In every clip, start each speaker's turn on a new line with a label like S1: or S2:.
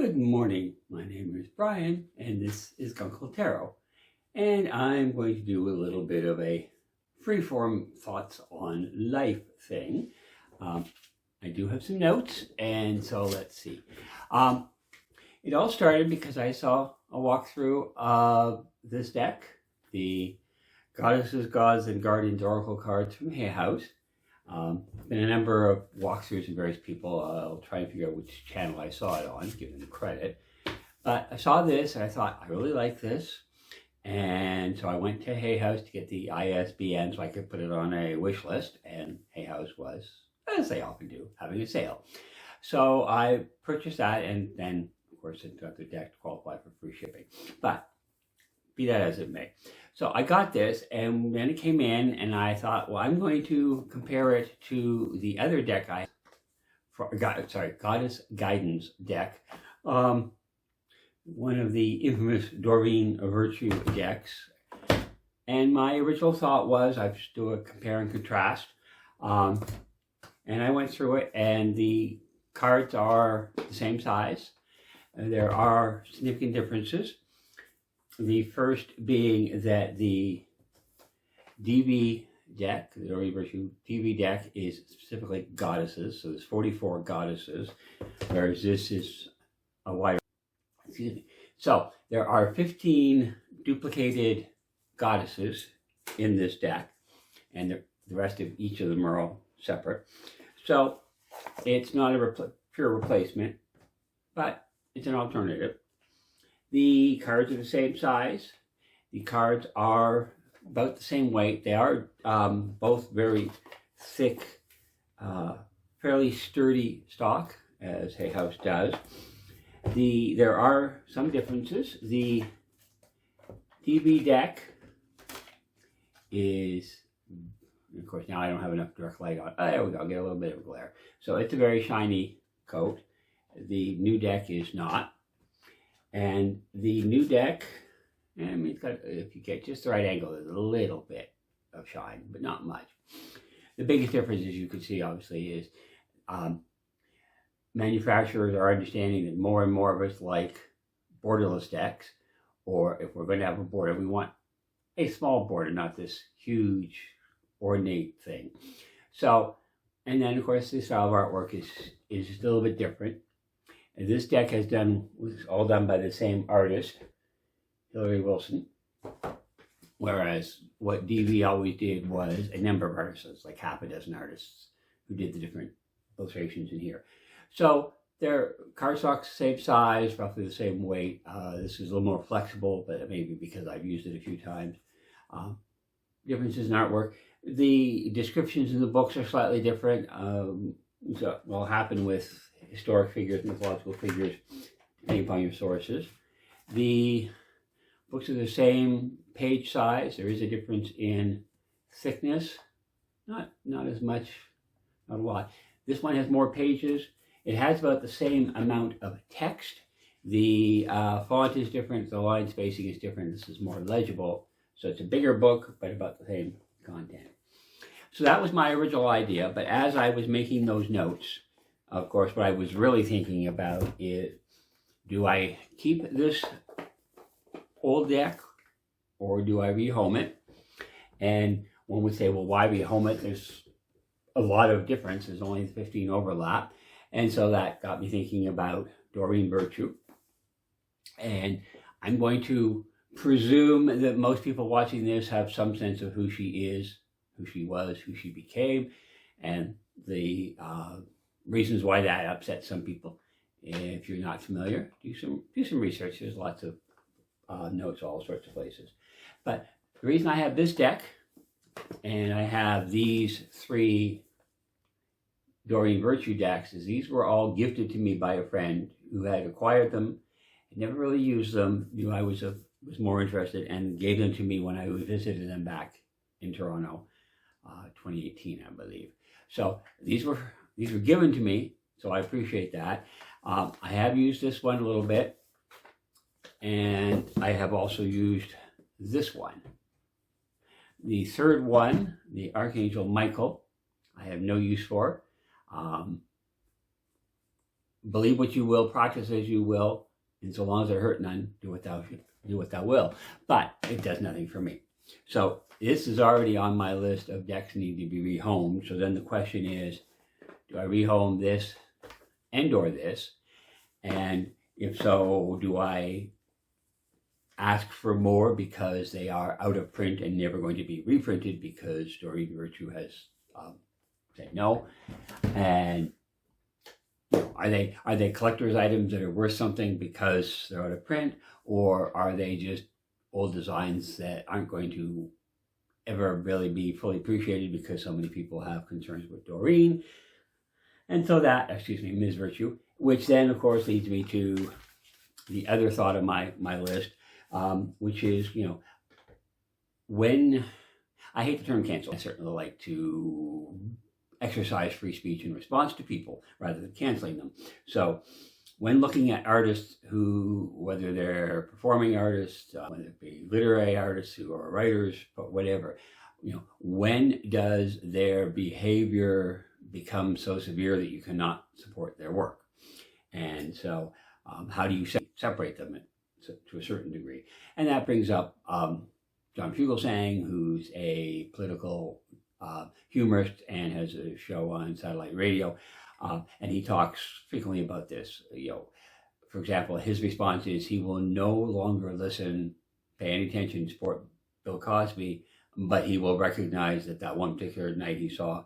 S1: Good morning. My name is Brian, and this is Uncle Tarot. And I'm going to do a little bit of a freeform thoughts on life thing. I do have some notes, and so let's see. It all started because I saw a walkthrough of this deck, the Goddesses, Gods, and Guardians Oracle cards from Hay House. Been a number of walkthroughs and various people. I'll try and figure out which channel I saw it on, give them credit. But I saw this and I thought, I really like this. And so I went to Hay House to get the ISBN so I could put it on a wish list. And Hay House was, as they often do, having a sale. So I purchased that, and then, of course, it got the deck to qualify for free shipping. But be that as it may. So I got this, and then it came in, and I thought, well, I'm going to compare it to the other deck Goddess Guidance deck. One of the infamous Doreen Virtue decks. And my original thought was I'd just do a compare and contrast. And I went through it, and the cards are the same size. There are significant differences. The first being that the DV deck, the Doreen Virtue DV deck, is specifically goddesses. So there's 44 goddesses, whereas this is a wider. Excuse me. So there are 15 duplicated goddesses in this deck, and the rest of each of them are all separate. So it's not a pure replacement, but it's an alternative. The cards are the same size. The cards are about the same weight. They are both very thick, fairly sturdy stock, as Hay House does. There are some differences. The DV deck is, of course, now I don't have enough direct light on. Oh, there we go. I'll get a little bit of glare. So it's a very shiny coat. The new deck is not. And the new deck, I mean, it's got, if you get just the right angle, there's a little bit of shine, but not much. The biggest difference, as you can see, obviously, is manufacturers are understanding that more and more of us like borderless decks, or if we're going to have a border, we want a small border, not this huge, ornate thing. So, and then, of course, the style of artwork is just a little bit different. And this deck was all done by the same artist, Hillary Wilson, whereas what DV always did was a number of artists, like half a dozen artists who did the different illustrations in here. So their cardstock's the same size, roughly the same weight. This is a little more flexible, but maybe because I've used it a few times. Differences in artwork. The descriptions in the books are slightly different. So will happen with historic figures, mythological figures, depending upon your sources. The books are the same page size. There is a difference in thickness, not as much, not a lot. This one has more pages. It has about the same amount of text. The font is different. The line spacing is different. This is more legible. So it's a bigger book, but about the same content. So that was my original idea. But as I was making those notes, of course, what I was really thinking about is, do I keep this old deck or do I rehome it? And one would say, well, why rehome it? There's a lot of difference. There's only 15 overlap. And so that got me thinking about Doreen Virtue. And I'm going to presume that most people watching this have some sense of who she is, who she was, who she became, and the reasons why that upsets some people. If you're not familiar, do some research. There's lots of notes all sorts of places. But the reason I have this deck, and I have these three Doreen Virtue decks, is these were all gifted to me by a friend who had acquired them, had never really used them, knew I was more interested, and gave them to me when I visited them back in Toronto, 2018, I believe. So these were given to me, so I appreciate that. I have used this one a little bit, and I have also used this one. The third one, the Archangel Michael, I have no use for. believe what you will, practice as you will, and so long as I hurt none, do what thou will. But it does nothing for me. So this is already on my list of decks needing to be rehomed. So then the question is, do I rehome this and or this? And if so, do I ask for more because they are out of print and never going to be reprinted because Doreen Virtue has said no? And are they collector's items that are worth something because they're out of print, or are they just old designs that aren't going to ever really be fully appreciated because so many people have concerns with Doreen? And so that, Ms. Virtue, which then of course leads me to the other thought of my list, which is, when I hate the term cancel, I certainly like to exercise free speech in response to people rather than canceling them. So when looking at artists who, whether they're performing artists, whether it be literary artists who are writers, but whatever, when does their behavior become so severe that you cannot support their work? And so how do you separate them to a certain degree? And that brings up John Fugelsang, who's a political humorist and has a show on satellite radio, and he talks frequently about this. For example, his response is he will no longer pay any attention to support Bill Cosby, but he will recognize that one particular night he saw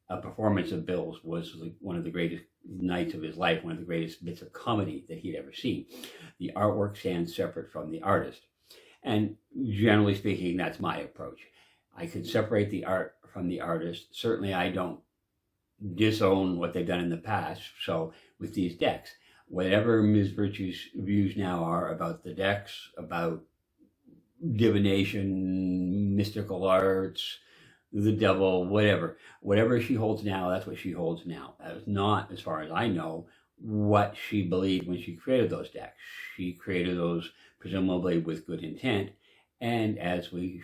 S1: a performance of Bill's was one of the greatest nights of his life, one of the greatest bits of comedy that he'd ever seen. The artwork stands separate from the artist. And generally speaking, that's my approach. I could separate the art from the artist. Certainly I don't disown what they've done in the past. So with these decks, whatever Ms. Virtue's views now are about the decks, about divination, mystical arts, the devil, whatever she holds now, that's what she holds now. That is not, as far as I know, what she believed when she created those decks. She created those presumably with good intent, and as we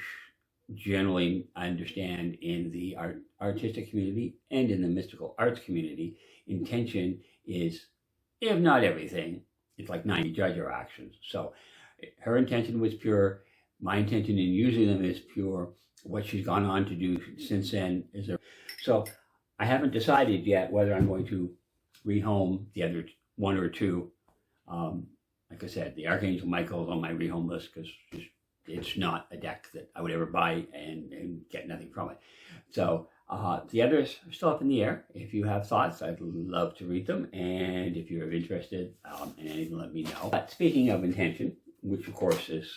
S1: generally understand in the artistic community and in the mystical arts community, intention is, if not everything, it's like 90 judge our actions. So her intention was pure. My intention in using them is pure. What she's gone on to do since then is there. So I haven't decided yet whether I'm going to rehome the other one or two. Like I said, the Archangel Michael is on my rehome list because it's not a deck that I would ever buy and get nothing from it. So the others are still up in the air. If you have thoughts, I'd love to read them. And if you're interested in anything, let me know. But speaking of intention, which of course is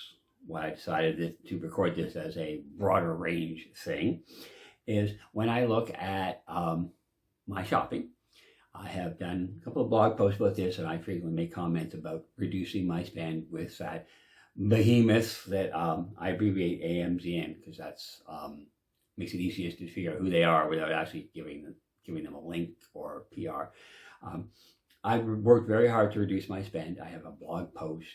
S1: why I decided to record this as a broader range thing, is when I look at my shopping. I have done a couple of blog posts about this, and I frequently make comments about reducing my spend with that behemoth that I abbreviate AMZN because that's makes it easiest to figure out who they are without actually giving them a link or PR. I've worked very hard to reduce my spend. I have a blog post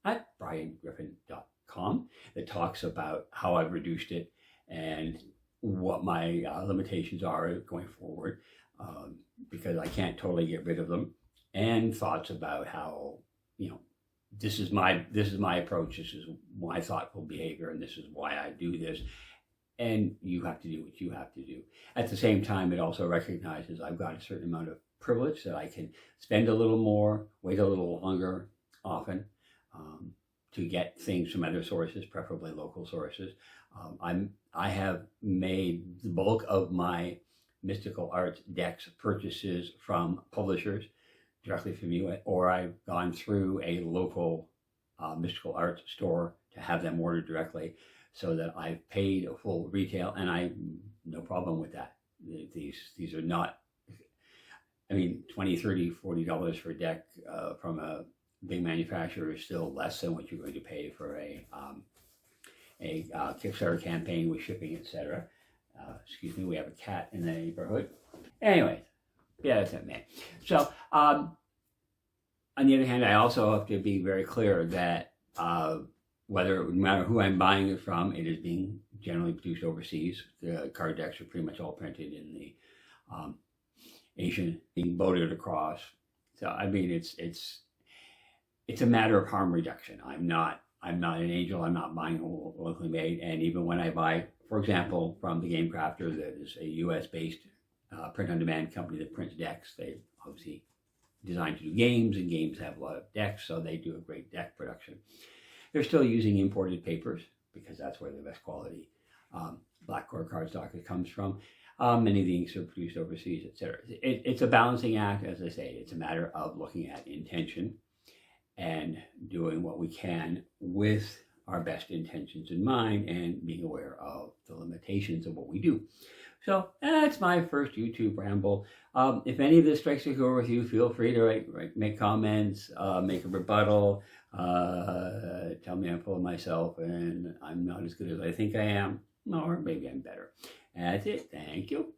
S1: at briangriffin.com that talks about how I've reduced it and what my limitations are going forward, because I can't totally get rid of them, and thoughts about how, this is my approach, this is my thoughtful behavior, and this is why I do this. And you have to do what you have to do. At the same time, it also recognizes I've got a certain amount of privilege that I can spend a little more, wait a little longer, often, to get things from other sources, preferably local sources. I have made the bulk of my mystical arts decks purchases from publishers directly from you, or I've gone through a local mystical arts store to have them ordered directly, so that I've paid a full retail, and I no problem with that. These are not, $20, $30, $40 for a deck from a big manufacturer is still less than what you're going to pay for a Kickstarter campaign with shipping, etc. Excuse me, we have a cat in the neighborhood. Anyway, yeah, that's it, man. So, on the other hand, I also have to be very clear that no matter who I'm buying it from, it is being generally produced overseas. The card decks are pretty much all printed in the Asian, being boated across, So I mean, it's a matter of harm reduction. I'm not an angel. I'm not buying locally made. And even when I buy, for example, from the Game Crafter, that is a U.S. based print-on-demand company that prints decks. They obviously designed to do games, and games have a lot of decks, so they do a great deck production. They're still using imported papers because that's where the best quality black core cardstock comes from. Many of the inks are produced overseas, etc. It's a balancing act, as I say. It's a matter of looking at intention and doing what we can with our best intentions in mind and being aware of the limitations of what we do. So that's my first YouTube ramble. If any of this strikes a chord with you, feel free to make comments, make a rebuttal, tell me I'm full of myself and I'm not as good as I think I am, or maybe I'm better. That's it. Thank you.